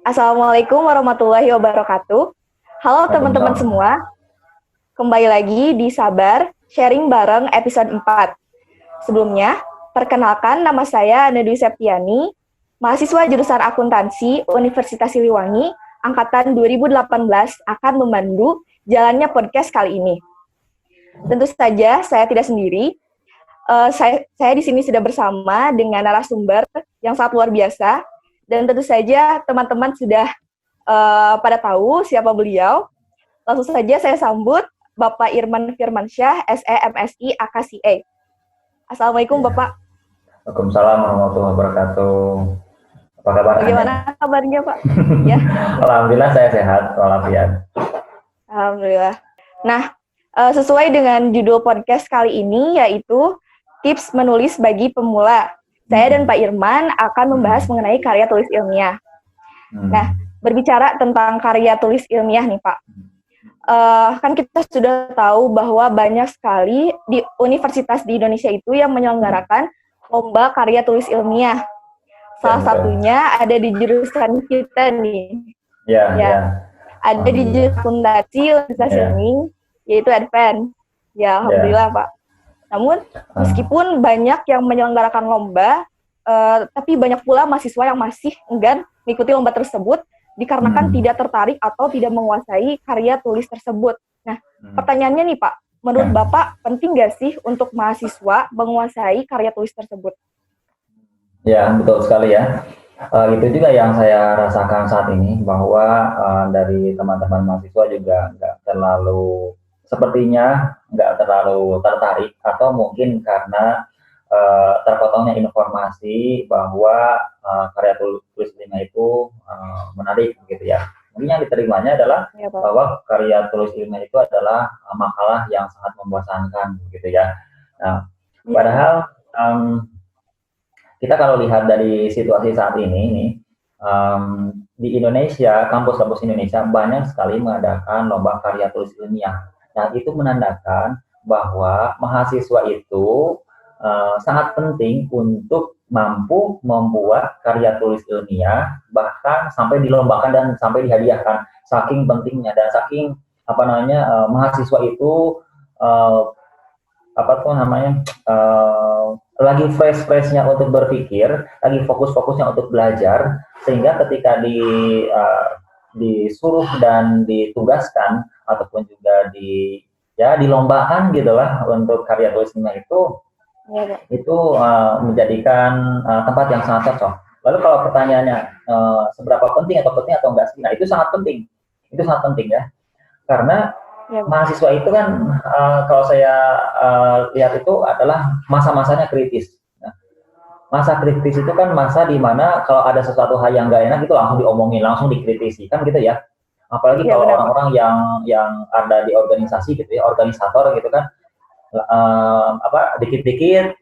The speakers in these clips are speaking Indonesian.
Assalamualaikum warahmatullahi wabarakatuh. Halo teman-teman Waalaikumsalam. semua, kembali lagi di Sabar Sharing Bareng episode 4. Sebelumnya, perkenalkan nama saya Nedwi Septiani, mahasiswa jurusan akuntansi Universitas Siliwangi, angkatan 2018 akan memandu jalannya podcast kali ini. Tentu saja saya tidak sendiri. Saya di sini sudah bersama dengan narasumber yang sangat luar biasa, dan tentu saja teman-teman sudah pada tahu siapa beliau. Langsung saja saya sambut Bapak Irman Firmansyah, SE MSI AKCA. Assalamualaikum Bapak. Waalaikumsalam warahmatullahi wabarakatuh. Apa kabar Anda? Bagaimana kabarnya Pak? Ya. Alhamdulillah saya sehat walafiat. Alhamdulillah. Nah, sesuai dengan judul podcast kali ini yaitu tips menulis bagi pemula. Saya dan Pak Irman akan membahas mengenai karya tulis ilmiah. Nah, berbicara tentang karya tulis ilmiah nih Pak, kan kita sudah tahu bahwa banyak sekali di universitas di Indonesia itu yang menyelenggarakan lomba karya tulis ilmiah. Salah satunya ada di jurusan kita nih. Ya. Ada di jurusan Fundasi Universitas Ilmi, yaitu Advent. Ya, alhamdulillah Pak. Namun, meskipun banyak yang menyelenggarakan lomba, tapi banyak pula mahasiswa yang masih enggan mengikuti lomba tersebut dikarenakan tidak tertarik atau tidak menguasai karya tulis tersebut. Nah, pertanyaannya nih Pak, menurut Bapak penting nggak sih untuk mahasiswa menguasai karya tulis tersebut? Ya, betul sekali ya. Itu juga yang saya rasakan saat ini, bahwa dari teman-teman mahasiswa juga sepertinya nggak terlalu tertarik, atau mungkin karena terpotongnya informasi bahwa karya tulis ilmiah itu menarik gitu ya. Mungkin yang diterimanya adalah bahwa karya tulis ilmiah itu adalah makalah yang sangat membosankan gitu ya. Nah, padahal kita kalau lihat dari situasi saat ini nih, di Indonesia, kampus-kampus Indonesia banyak sekali mengadakan lomba karya tulis ilmiah. Nah, itu menandakan bahwa mahasiswa itu sangat penting untuk mampu membuat karya tulis ilmiah, bahkan sampai dilombakan dan sampai dihadiahkan. Saking pentingnya dan saking mahasiswa itu lagi fresh-freshnya untuk berpikir, lagi fokus-fokusnya untuk belajar, sehingga ketika disuruh dan ditugaskan ataupun juga dilombakan gitulah untuk karya tulis ilmiah itu menjadikan tempat yang sangat cocok. Lalu kalau pertanyaannya seberapa penting atau enggak sih? Nah, itu sangat penting. Itu sangat penting ya. Karena mahasiswa itu kan kalau saya lihat itu adalah masa-masanya kritis. Nah, masa kritis itu kan masa di mana kalau ada sesuatu hal yang nggak enak itu langsung diomongin, langsung dikritisi, kan gitu ya. Apalagi kalau orang-orang yang ada di organisasi gitu ya, organisator gitu kan, dikit-dikit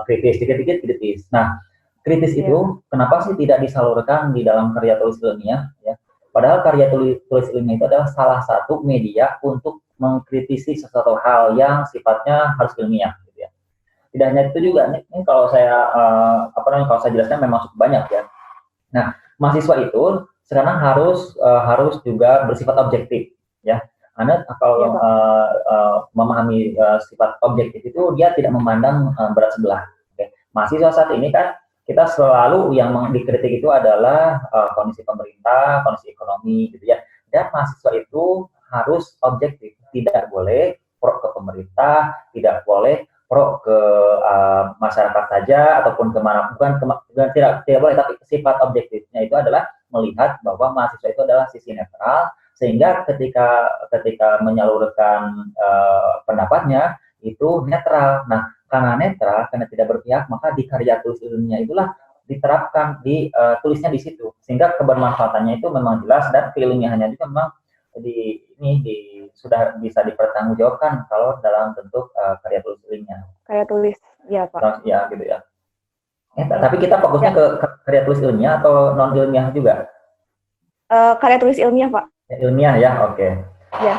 kritis, dikit-dikit kritis. Nah, kritis itu kenapa sih tidak disalurkan di dalam karya tulis ilmiah ya? Padahal karya tulis ilmiah itu adalah salah satu media untuk mengkritisi sesuatu hal yang sifatnya harus ilmiah gitu ya. Tidak hanya itu juga, ini kalau saya kalau saya jelaskan memang cukup banyak ya. Nah, mahasiswa itu sekarang harus juga bersifat objektif ya. Anda kalau memahami sifat objektif itu, dia tidak memandang berat sebelah. Okay. Mahasiswa saat ini kan kita selalu yang dikritik itu adalah kondisi pemerintah, kondisi ekonomi gitu ya. Dan mahasiswa itu harus objektif, tidak boleh pro ke pemerintah, tidak boleh pro ke masyarakat saja ataupun kemana, tidak boleh, tapi sifat objektifnya itu adalah melihat bahwa mahasiswa itu adalah sisi netral, sehingga ketika menyalurkan pendapatnya itu netral. Nah, karena netral, karena tidak berpihak, maka di karya tulis ilmiah itulah diterapkan tulisnya di situ, sehingga kebermanfaatannya itu memang jelas, dan keilmiahannya itu memang sudah bisa dipertanggungjawabkan kalau dalam bentuk karya tulis ilmiah. Karya tulis, ya Pak. Ya gitu ya. Tapi kita fokusnya ke karya tulis ilmiah atau non ilmiah juga? Karya tulis ilmiah Pak. Ilmiah ya, oke. Ya.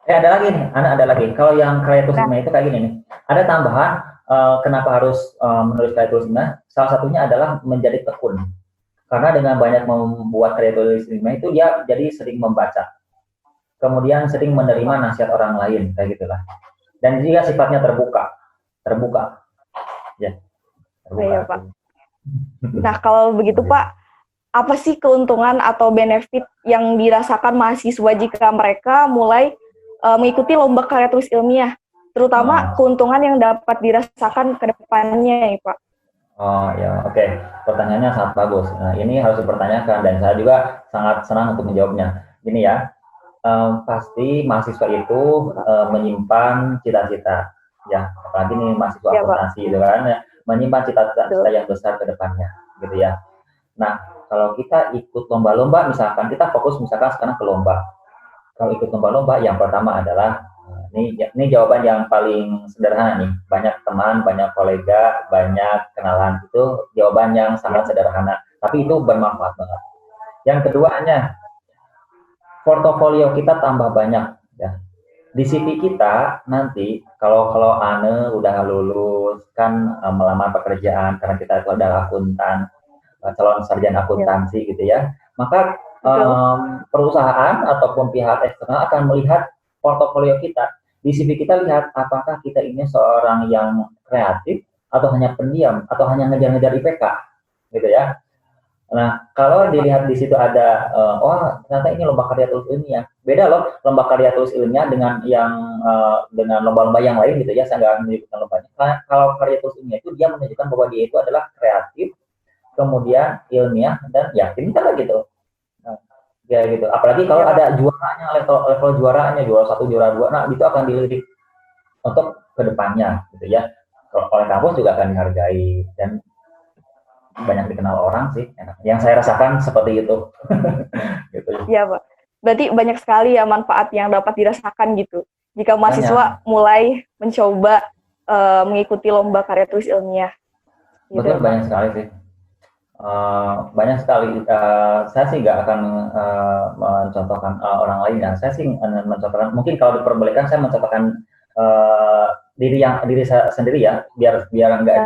Ada lagi nih, ada lagi. Kalau yang karya tulis ilmiah itu kayak gini nih. Ada tambahan, kenapa harus menulis karya tulis ilmiah? Salah satunya adalah menjadi tekun. Karena dengan banyak membuat karya tulis ilmiah itu dia jadi sering membaca, kemudian sering menerima nasihat orang lain, kayak gitulah. Dan juga sifatnya terbuka, ya, terbuka. Iya, Pak. Nah, kalau begitu Pak, apa sih keuntungan atau benefit yang dirasakan mahasiswa jika mereka mulai mengikuti lomba karya tulis ilmiah, terutama keuntungan yang dapat dirasakan ke depannya, ya, Pak? Oh ya, oke. Pertanyaannya sangat bagus. Nah, ini harus dipertanyakan dan saya juga sangat senang untuk menjawabnya. Gini ya, pasti mahasiswa itu menyimpan cita-cita, ya. Apalagi nih mahasiswa Ya, akuntansi, gitu kan, ya, menyimpan cita-cita yang besar ke depannya, gitu ya. Nah, kalau kita ikut lomba-lomba, misalkan kita fokus misalkan sekarang ke lomba. Kalau ikut lomba-lomba, yang pertama adalah ini jawaban yang paling sederhana nih. Banyak teman, banyak kolega, banyak kenalan, itu jawaban yang sangat sederhana, tapi itu bermanfaat banget. Yang keduanya, portofolio kita tambah banyak, ya. Di CV kita nanti kalau Ane udah lulus kan melamar pekerjaan karena kita itu adalah akuntan, calon sarjana akuntansi, gitu ya, maka perusahaan ataupun pihak eksternal akan melihat portofolio kita. Di CV kita lihat apakah kita ini seorang yang kreatif atau hanya pendiam atau hanya ngejar-ngejar IPK, gitu ya. Nah, kalau dilihat di situ ada, oh ternyata ini lomba karya tulis ilmiah. Beda loh lomba karya tulis ilmiah dengan yang dengan lomba-lomba yang lain, gitu ya. Saya nggak menyebutkan lombanya. Nah, kalau karya tulis ilmiah itu dia menunjukkan bahwa dia itu adalah kreatif, kemudian ilmiah, dan ya pintar gitu. Nah, ya gitu. Apalagi kalau ada juaranya, level juaranya, juara 1, juara 2, nah itu akan dilirik untuk kedepannya, gitu ya. Oleh kampus juga akan dihargai dan banyak dikenal orang sih. Yang saya rasakan seperti itu. Gitu. Iya, Pak. Berarti banyak sekali ya manfaat yang dapat dirasakan gitu. Jika mahasiswa mulai mencoba mengikuti lomba karya tulis ilmiah. Gitu, betul, banyak sekali sih. Banyak sekali. Saya sih nggak akan mencontohkan orang lain. Ya. Saya sih mencontohkan, mungkin kalau diperbolehkan saya mencontohkan diri saya sendiri ya, biar nggak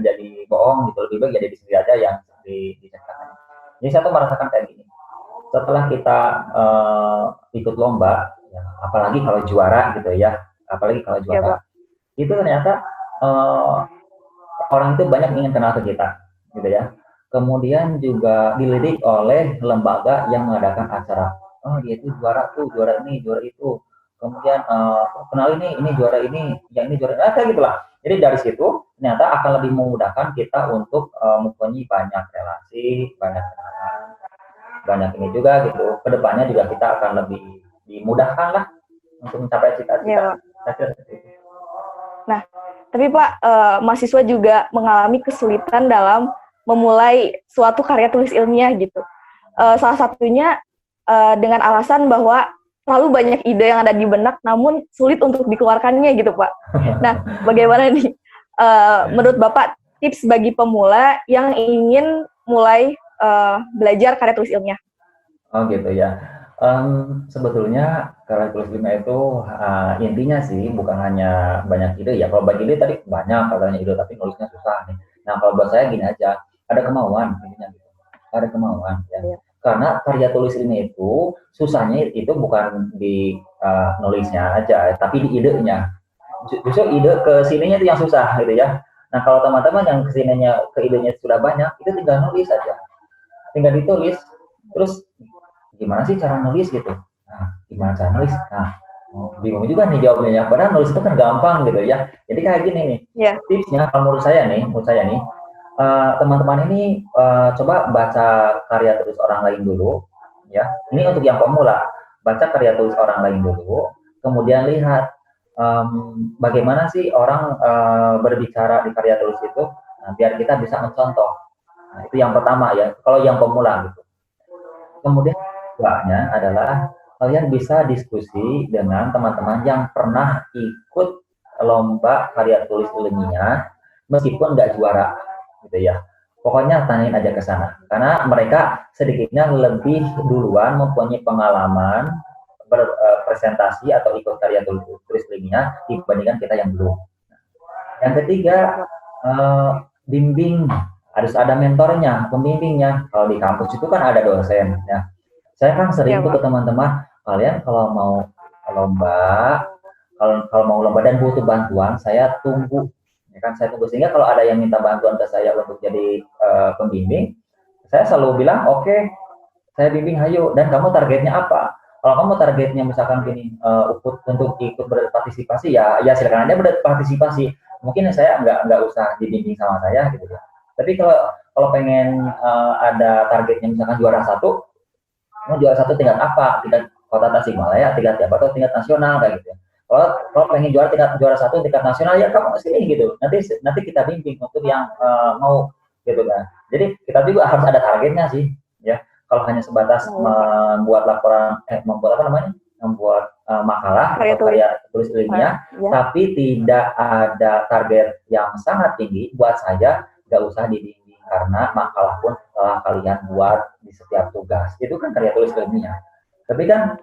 jadi bohong gitu. Lebih baik jadi diri sendiri aja yang diceritakan. Jadi saya tuh merasakan kayak gini. Setelah kita ikut lomba, ya, apalagi kalau juara gitu ya, itu ternyata orang itu banyak ingin kenal ke kita, gitu ya. Kemudian juga dilirik oleh lembaga yang mengadakan acara. Oh, dia itu juara tuh, juara ini, juara itu. Kemudian kenal ini juara ini, yang ini juara, kayak gitulah. Jadi dari situ ternyata akan lebih memudahkan kita untuk mempunyai banyak relasi, banyak kenalan, banyak ini juga gitu. Kedepannya juga kita akan lebih dimudahkan lah untuk mencapai cita-cita. Nah, tapi Pak, mahasiswa juga mengalami kesulitan dalam memulai suatu karya tulis ilmiah gitu. Salah satunya dengan alasan bahwa terlalu banyak ide yang ada di benak, namun sulit untuk dikeluarkannya gitu, Pak. Nah, bagaimana nih menurut Bapak tips bagi pemula yang ingin mulai belajar karya tulis ilmiah? Oh gitu ya. Sebetulnya karya tulis ilmiah itu intinya sih bukan hanya banyak ide ya. Kalau banyak ide tadi banyak, katanya ide tapi nulisnya susah nih. Nah kalau buat saya gini aja, ada kemauan intinya gitu. Ada kemauan ya. Iya. Karena karya tulis ilmiah itu susahnya itu bukan di nulisnya aja, tapi di idenya. Justru ide ke sininya itu yang susah gitu ya. Nah kalau teman-teman yang kesininya ke idenya sudah banyak, itu tinggal nulis aja, tinggal ditulis. Terus gimana sih cara nulis gitu? Nah, gimana cara nulis? Nah, bingung juga nih jawabnya. Padahal nulis itu kan gampang gitu ya. Jadi kayak gini nih, tipsnya kalau menurut saya nih, teman-teman ini coba baca karya tulis orang lain dulu, ya. Ini untuk yang pemula, baca karya tulis orang lain dulu, kemudian lihat bagaimana sih orang berbicara di karya tulis itu, biar kita bisa mencontoh. Nah, itu yang pertama ya, kalau yang pemula gitu. Kemudian keduanya adalah kalian bisa diskusi dengan teman-teman yang pernah ikut lomba karya tulis ilmiah meskipun nggak juara gitu ya. Pokoknya tanyain aja ke sana karena mereka sedikitnya lebih duluan mempunyai pengalaman berpresentasi atau ikut karya tulis ilmiah dibandingkan kita yang belum. Yang ketiga, bimbing harus ada mentornya, pembimbingnya. Kalau di kampus itu kan ada dosen. Ya, saya kan sering tuh ke teman-teman, kalian kalau mau lomba, kalau mau lomba dan butuh bantuan, saya tunggu. Ya kan, saya tunggu sehingga kalau ada yang minta bantuan ke saya untuk jadi pembimbing, saya selalu bilang oke, saya bimbing hayo. Dan kamu targetnya apa? Kalau kamu targetnya misalkan gini, untuk ikut berpartisipasi, ya silakan aja berpartisipasi. Mungkin saya nggak usah dibimbing sama saya gitu ya. Tapi kalau pengen ada targetnya misalkan juara satu, mau juara satu tingkat apa? Tingkat kota Tasikmalaya, tingkat apa, atau tingkat nasional kayak gitu. Kalau pengen juara satu tingkat nasional, ya kamu sini gitu. Nanti kita bimbing untuk yang mau gitu kan. Jadi kita juga harus ada targetnya sih, ya. Kalau hanya sebatas membuat laporan, membuat apa namanya, membuat makalah atau karya tulis ilmiah, tapi tidak ada target yang sangat tinggi, buat saya nggak usah dibimbing, karena makalah pun setelah kalian buat di setiap tugas itu kan karya tulis ilmiah. Tapi kan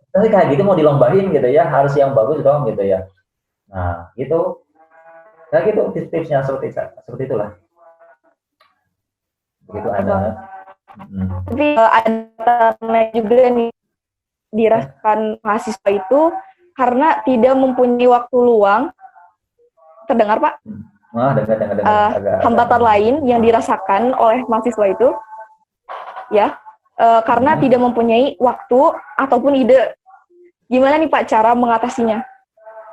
tapi kayak gitu mau dilombain gitu ya, harus yang bagus dong gitu ya. Nah gitu, kayak gitu tips-tipsnya seperti itulah. Begitu ada. Tapi ada juga nih dirasakan mahasiswa itu karena tidak mempunyai waktu luang. Terdengar Pak? Dengar. Hambatan lain yang dirasakan oleh mahasiswa itu, ya, karena tidak mempunyai waktu ataupun ide. Gimana nih Pak cara mengatasinya?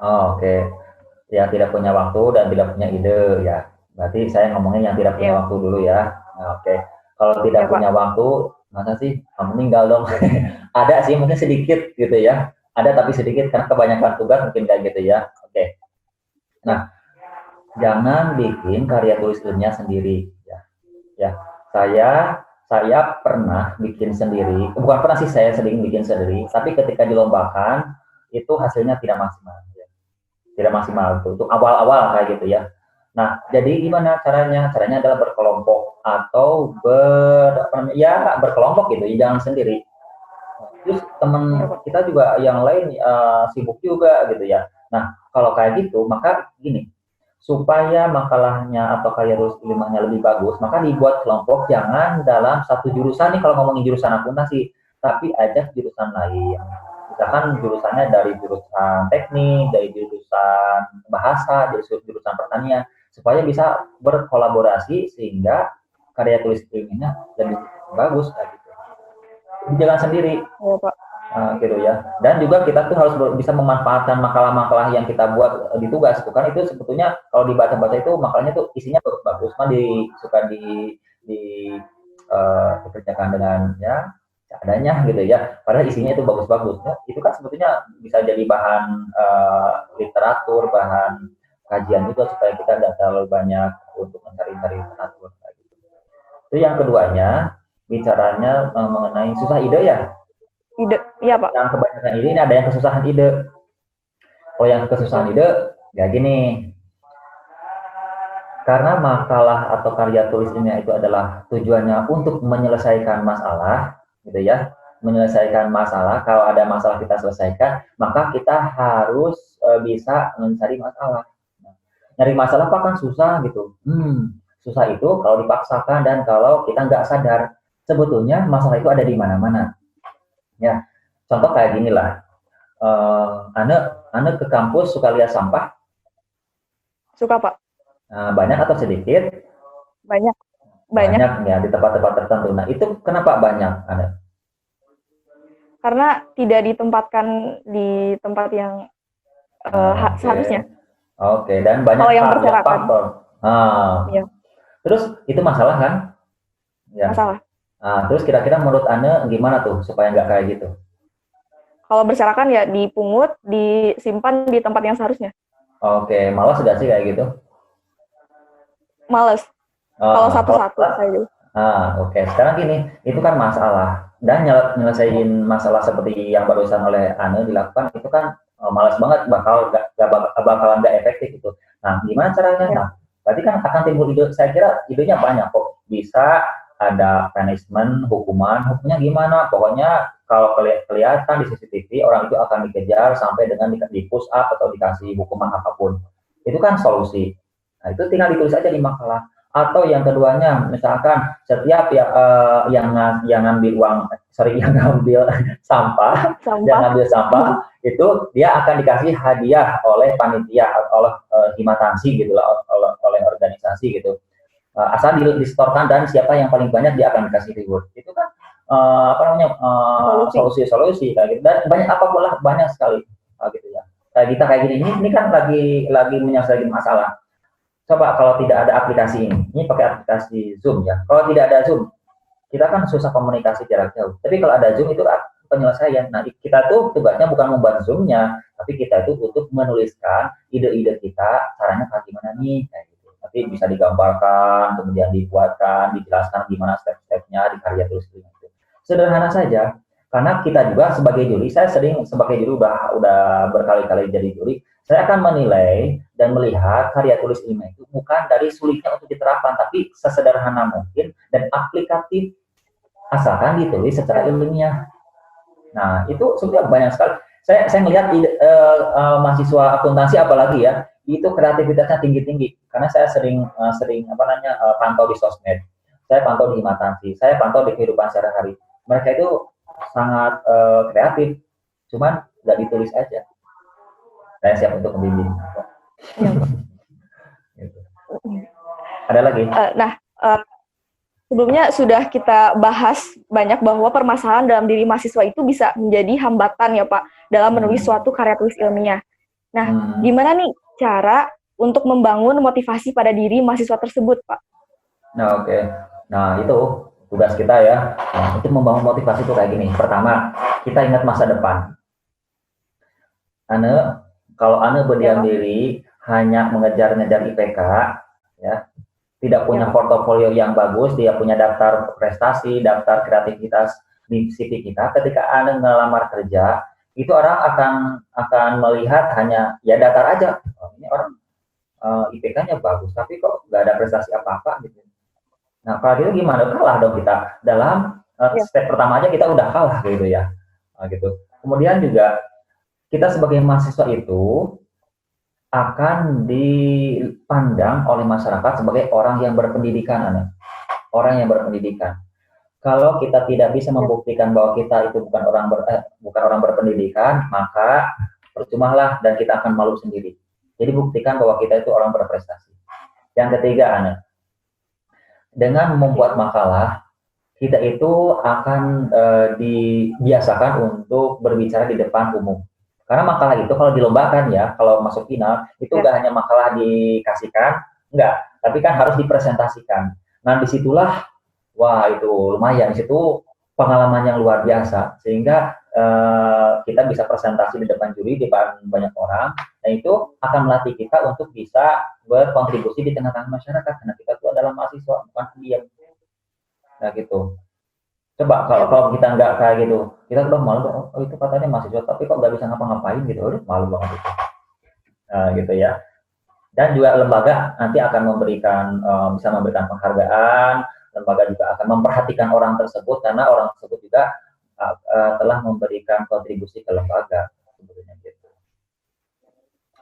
Oke. Ya, tidak punya waktu dan tidak punya ide ya. Berarti saya ngomongin yang tidak punya waktu dulu ya. Nah, oke. Kalau tidak punya waktu, masa sih meninggal dong? Ada sih, mungkin sedikit gitu ya. Ada tapi sedikit karena kebanyakan tugas mungkin kayak gitu ya. Oke. Nah, jangan bikin karya tulis ilmiah sendiri ya. Ya, saya pernah bikin sendiri. Bukan pernah sih, saya sering bikin sendiri. Tapi ketika dilombakan itu hasilnya tidak maksimal. Ya. Tidak maksimal itu untuk awal-awal kayak gitu ya. Nah, jadi gimana caranya? Caranya adalah berkelompok atau berkelompok gitu, jangan sendiri. Terus teman kita juga yang lain sibuk juga gitu ya. Nah, kalau kayak gitu, maka gini, supaya makalahnya atau karya tulis ilmiahnya lebih bagus, maka dibuat kelompok, jangan dalam satu jurusan nih kalau ngomongin jurusan akuntansi, tapi ajak jurusan lain. Misalkan jurusannya dari jurusan teknik, dari jurusan bahasa, dari jurusan pertanian, supaya bisa berkolaborasi sehingga karya tulis ilmiahnya lebih bagus kayak gitu. Jangan sendiri. Ya, Pak. Gitu ya. Dan juga kita tuh harus bisa memanfaatkan makalah-makalah yang kita buat di tugas. Itu kan itu sebetulnya kalau dibaca-baca itu makalahnya tuh isinya bagus, mah suka dikerjakan dengan ya adanya gitu ya. Padahal isinya itu bagus-bagus. Ya, itu kan sebetulnya bisa jadi bahan literatur, bahan kajian juga supaya kita tidak terlalu banyak untuk mencari-cari literatur. Gitu. Itu yang keduanya, bicaranya mengenai susah ide ya. Ide, iya Pak. Yang kebanyakan ini ada yang kesusahan ide. Kalau yang kesusahan ide, ya gini. Karena makalah atau karya tulis ilmiah itu adalah tujuannya untuk menyelesaikan masalah, gitu ya. Menyelesaikan masalah, kalau ada masalah kita selesaikan, maka kita harus bisa mencari masalah. Nyari masalah apa kan susah gitu. Susah itu kalau dipaksakan dan kalau kita nggak sadar. Sebetulnya masalah itu ada di mana-mana. Ya, contoh kayak gini lah. Ane ke kampus suka lihat sampah? Suka Pak. Banyak atau sedikit? Banyak ya di tempat-tempat tertentu. Nah itu kenapa banyak, Ane? Karena tidak ditempatkan di tempat yang seharusnya. Oke, dan banyak faktor. Ya. Terus itu masalah kan? Ya. Masalah. Terus kira-kira menurut Ane gimana tuh supaya nggak kayak gitu? Kalau berserakan ya dipungut, disimpan di tempat yang seharusnya. Oke, malas nggak sih kayak gitu? Males. Kalau satu-satu saja. Oke. Sekarang gini, itu kan masalah. Dan nyelesain masalah seperti yang barusan oleh Ane dilakukan, itu kan malas banget, bakalan nggak efektif itu. Nah, gimana caranya? Nah, berarti kan akan timbul ide, saya kira idenya banyak kok. Bisa ada punishment, hukumnya gimana? Pokoknya kalau kelihatan di CCTV, orang itu akan dikejar sampai dengan di push up atau dikasih hukuman apapun. Itu kan solusi. Nah, itu tinggal ditulis aja di makalah. Atau yang keduanya, misalkan setiap yang ngambil uang, yang ngambil sampah, itu dia akan dikasih hadiah oleh panitia, oleh himatansi gitu lah, oleh organisasi gitu. Asal disetorkan dan siapa yang paling banyak dia akan dikasih reward. Itu kan solusi-solusi kayak gitu. Dan banyak apapun lah, banyak sekali gitu ya. Kayak kita kayak gini, ini kan lagi menyelesaikan masalah. Coba kalau tidak ada aplikasi ini pakai aplikasi Zoom ya. Kalau tidak ada Zoom, kita kan susah komunikasi jarak jauh. Tapi kalau ada Zoom itu penyelesaian. Nah, kita tuh tugasnya bukan membuat Zoom-nya, tapi kita itu untuk menuliskan ide-ide kita, caranya kayak gimana nih, kayak gitu. Nanti bisa digambarkan, kemudian dibuatkan, dijelaskan gimana step-stepnya di karya tulis ilmiah itu. Sederhana saja, karena kita juga sebagai juri, saya sering sebagai juri udah berkali-kali jadi juri, saya akan menilai dan melihat karya tulis ilmiah itu bukan dari sulitnya untuk diterapkan, tapi sesederhana mungkin dan aplikatif asalkan ditulis secara ilmiah. Nah, itu sudah banyak sekali. Saya melihat mahasiswa akuntansi apalagi ya, itu kreativitasnya tinggi-tinggi. Karena saya sering pantau di sosmed, saya pantau di himatansi, saya pantau di kehidupan sehari-hari. Mereka itu sangat kreatif, cuman nggak ditulis aja. Saya siap untuk membimbing. Ya, Pak. Gitu. Ada lagi? Sebelumnya sudah kita bahas banyak bahwa permasalahan dalam diri mahasiswa itu bisa menjadi hambatan ya Pak dalam menulis suatu karya tulis ilmiah. Nah, gimana nih cara untuk membangun motivasi pada diri mahasiswa tersebut, Pak? Nah, oke. Nah, itu tugas kita ya. Nah, untuk membangun motivasi itu kayak gini. Pertama, kita ingat masa depan. Kalau Ane berdiam diri hanya mengejar-ngejar IPK, ya, tidak punya portofolio yang bagus, dia punya daftar prestasi, daftar kreativitas di CV kita. Ketika Ane ngelamar kerja, itu orang akan melihat hanya ya datar aja. Oh, ini orang IPK-nya bagus, tapi kok nggak ada prestasi apa-apa gitu. Nah, kalau gitu gimana? Kalah dong kita. Dalam step pertama aja kita udah kalah gitu ya. Nah, gitu. Kemudian juga kita sebagai mahasiswa itu akan dipandang oleh masyarakat sebagai orang yang berpendidikan, orang yang berpendidikan. Kalau kita tidak bisa membuktikan bahwa kita itu bukan orang berpendidikan, maka percumalah dan kita akan malu sendiri. Jadi buktikan bahwa kita itu orang berprestasi. Yang ketiga, dengan membuat makalah, kita itu akan dibiasakan untuk berbicara di depan umum. Karena makalah itu kalau dilombakan ya, kalau masuk final, itu nggak hanya makalah dikasihkan, enggak, tapi kan harus dipresentasikan. Nah, disitulah, wah itu lumayan, disitu pengalaman yang luar biasa, sehingga kita bisa presentasi di depan juri, di depan banyak orang, dan itu akan melatih kita untuk bisa berkontribusi di tengah-tengah masyarakat, karena kita itu adalah mahasiswa, bukan pendiam. Nah gitu. Coba kalau kita nggak kayak gitu, kita udah malu, oh itu katanya mahasiswa, tapi kok nggak bisa ngapa-ngapain gitu, udah malu banget itu. Nah gitu ya. Dan juga lembaga nanti akan bisa memberikan penghargaan, lembaga juga akan memperhatikan orang tersebut, karena orang tersebut juga telah memberikan kontribusi ke lembaga, sebetulnya gitu.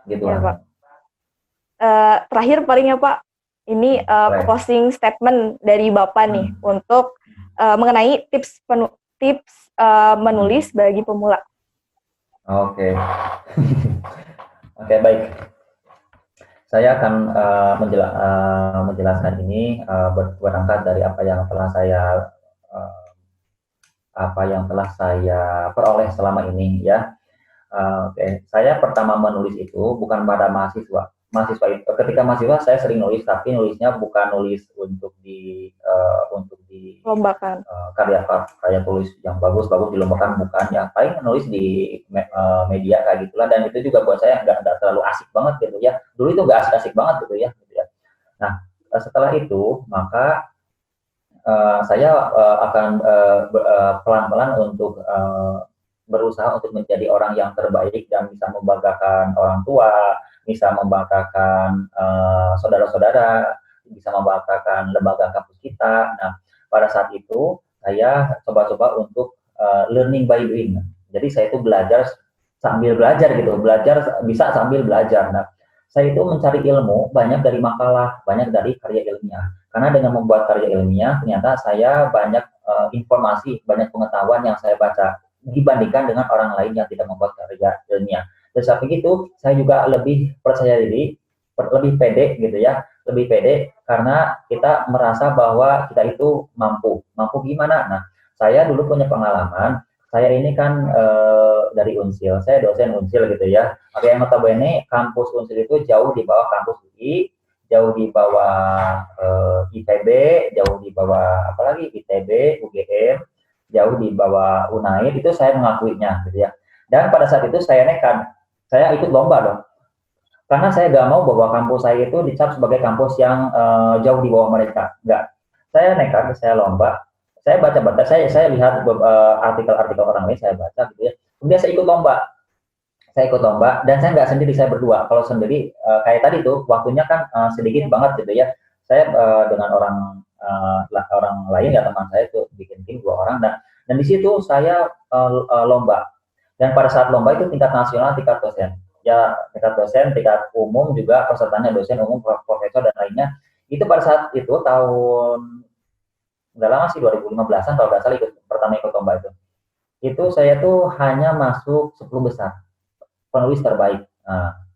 Gitu ya, Pak. Terakhir palingnya Pak, ini closing statement dari Bapak nih untuk mengenai tips menulis bagi pemula. Oke. Oke, baik. Saya akan menjelaskan ini berangkat dari apa yang telah saya peroleh selama ini ya. Oke. Saya pertama menulis itu bukan pada mahasiswa itu. Ketika mahasiswa saya sering nulis, tapi nulisnya bukan nulis untuk lombakan. Karya tulis yang bagus dilombakan, bukan ya. Paling nulis di media kayak gitulah, dan itu juga buat saya nggak terlalu asik banget gitu ya. Dulu itu nggak asik-asik banget gitu ya. Nah, setelah itu maka saya akan pelan-pelan untuk berusaha untuk menjadi orang yang terbaik dan bisa membanggakan orang tua, bisa membanggakan saudara-saudara, bisa membanggakan lembaga kampus kita. Nah, pada saat itu saya coba-coba untuk learning by doing. Jadi saya itu belajar sambil belajar gitu, belajar bisa sambil belajar. Nah, saya itu mencari ilmu banyak dari makalah, banyak dari karya ilmiah. Karena dengan membuat karya ilmiah, ternyata saya banyak informasi, banyak pengetahuan yang saya baca dibandingkan dengan orang lain yang tidak membuat karya ilmiah. Terus samping itu, saya juga lebih percaya diri, lebih pede gitu ya, lebih pede karena kita merasa bahwa kita itu mampu. Mampu gimana? Nah, saya dulu punya pengalaman, saya ini kan dari Unsil, saya dosen Unsil gitu ya. Oke, yang notabene kampus Unsil itu jauh di bawah kampus UI, jauh di bawah IPB, jauh di bawah apalagi ITB, UGM, jauh di bawah UNAID, itu saya mengakuinya gitu ya. Dan pada saat itu saya nekat, saya ikut lomba dong. Karena saya nggak mau bahwa kampus saya itu dicap sebagai kampus yang jauh di bawah mereka. Nggak. Saya nekat, saya lomba, saya baca-baca, saya lihat artikel-artikel orang lain, saya baca gitu ya. Kemudian saya ikut lomba. Saya ikut lomba dan saya nggak sendiri, saya berdua. Kalau sendiri kayak tadi tuh waktunya kan sedikit banget gitu ya. Saya dengan orang lain ya, teman saya tuh bikin tim 2 orang, dan di situ saya lomba. Dan pada saat lomba itu tingkat nasional, tingkat dosen. Ya, tingkat dosen, tingkat umum juga, pesertanya dosen umum, profesor dan lainnya. Itu pada saat itu tahun udah lama sih, 2015-an kalau nggak salah pertama ikut lomba itu. Itu saya tuh hanya masuk 10 besar penulis terbaik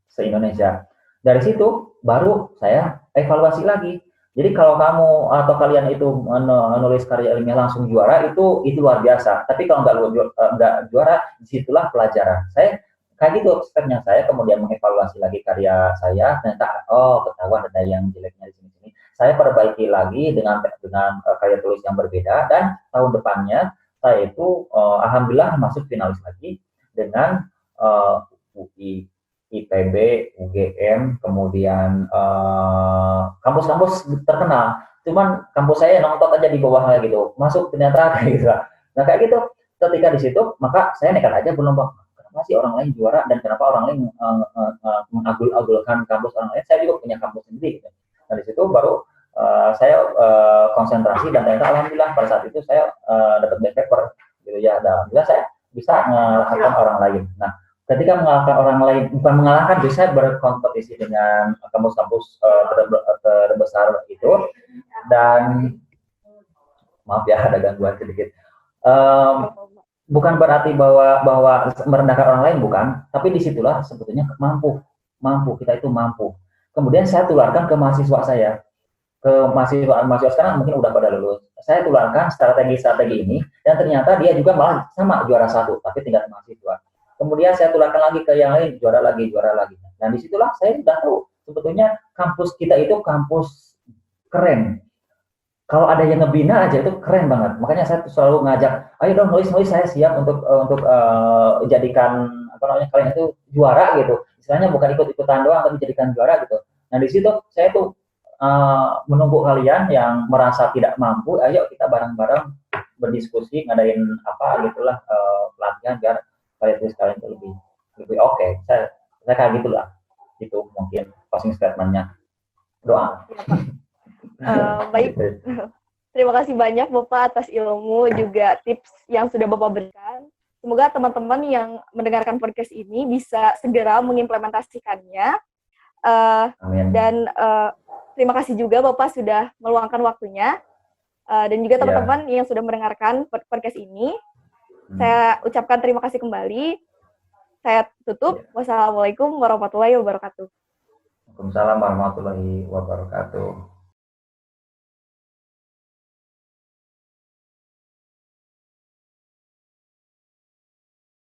se-Indonesia. Dari situ baru saya evaluasi lagi. Jadi kalau kamu atau kalian itu menulis karya ilmiah langsung juara, itu luar biasa. Tapi kalau nggak juara, disitulah pelajaran. Saya kayak gitu stepnya, saya kemudian mengevaluasi lagi karya saya, ternyata ketahuan ada yang jeleknya di sini. Saya perbaiki lagi dengan karya tulis yang berbeda, dan tahun depannya saya itu alhamdulillah masuk finalis lagi dengan UI, IPB, UGM, kemudian kampus-kampus terkenal. Cuman kampus saya nonton aja di bawahnya gitu, masuk ternyata kayak gitu. Nah kayak gitu, ketika di situ maka saya nekat aja berlomba. Kenapa sih orang lain juara dan kenapa orang lain mengagul-agulkan kampus orang lain? Saya juga punya kampus sendiri. Gitu. Nah di situ baru saya konsentrasi, dan ternyata alhamdulillah pada saat itu saya dapat best paper gitu ya. Dan alhamdulillah saya bisa mengalahkan orang lain. Nah, ketika mengalahkan orang lain, bukan mengalahkan, bisa berkompetisi dengan kampus-kampus terbesar itu, dan maaf ya ada gangguan sedikit. Bukan berarti bahwa merendahkan orang lain, bukan, tapi disitulah sebetulnya mampu kita itu mampu. Kemudian saya tularkan ke mahasiswa saya, ke mahasiswa sekarang mungkin udah pada lulus. Saya tularkan strategi ini, dan ternyata dia juga malah sama juara 1, tapi tingkat mahasiswa. Kemudian saya tularkan lagi ke yang lain, juara lagi. Dan disitulah saya sudah tahu sebetulnya kampus kita itu kampus keren. Kalau ada yang ngebina aja itu keren banget. Makanya saya selalu ngajak, ayo dong nulis, saya siap untuk jadikan kalian itu juara gitu. Istilahnya bukan ikut-ikutan doang, tapi jadikan juara gitu. Nah di situ saya tuh menunggu kalian yang merasa tidak mampu, ayo kita bareng-bareng berdiskusi, ngadain gitulah pelatihan biar karya tulis kalian itu lebih oke. Saya kayak gitulah. Itu mungkin closing statement-nya. Doa. Baik. Terima kasih banyak Bapak atas ilmu juga tips yang sudah Bapak berikan. Semoga teman-teman yang mendengarkan podcast ini bisa segera mengimplementasikannya. Amin. Dan terima kasih juga Bapak sudah meluangkan waktunya. Dan juga teman-teman yang sudah mendengarkan podcast ini. Saya ucapkan terima kasih kembali. Saya tutup. Wassalamualaikum warahmatullahi wabarakatuh. Waalaikumsalam warahmatullahi wabarakatuh.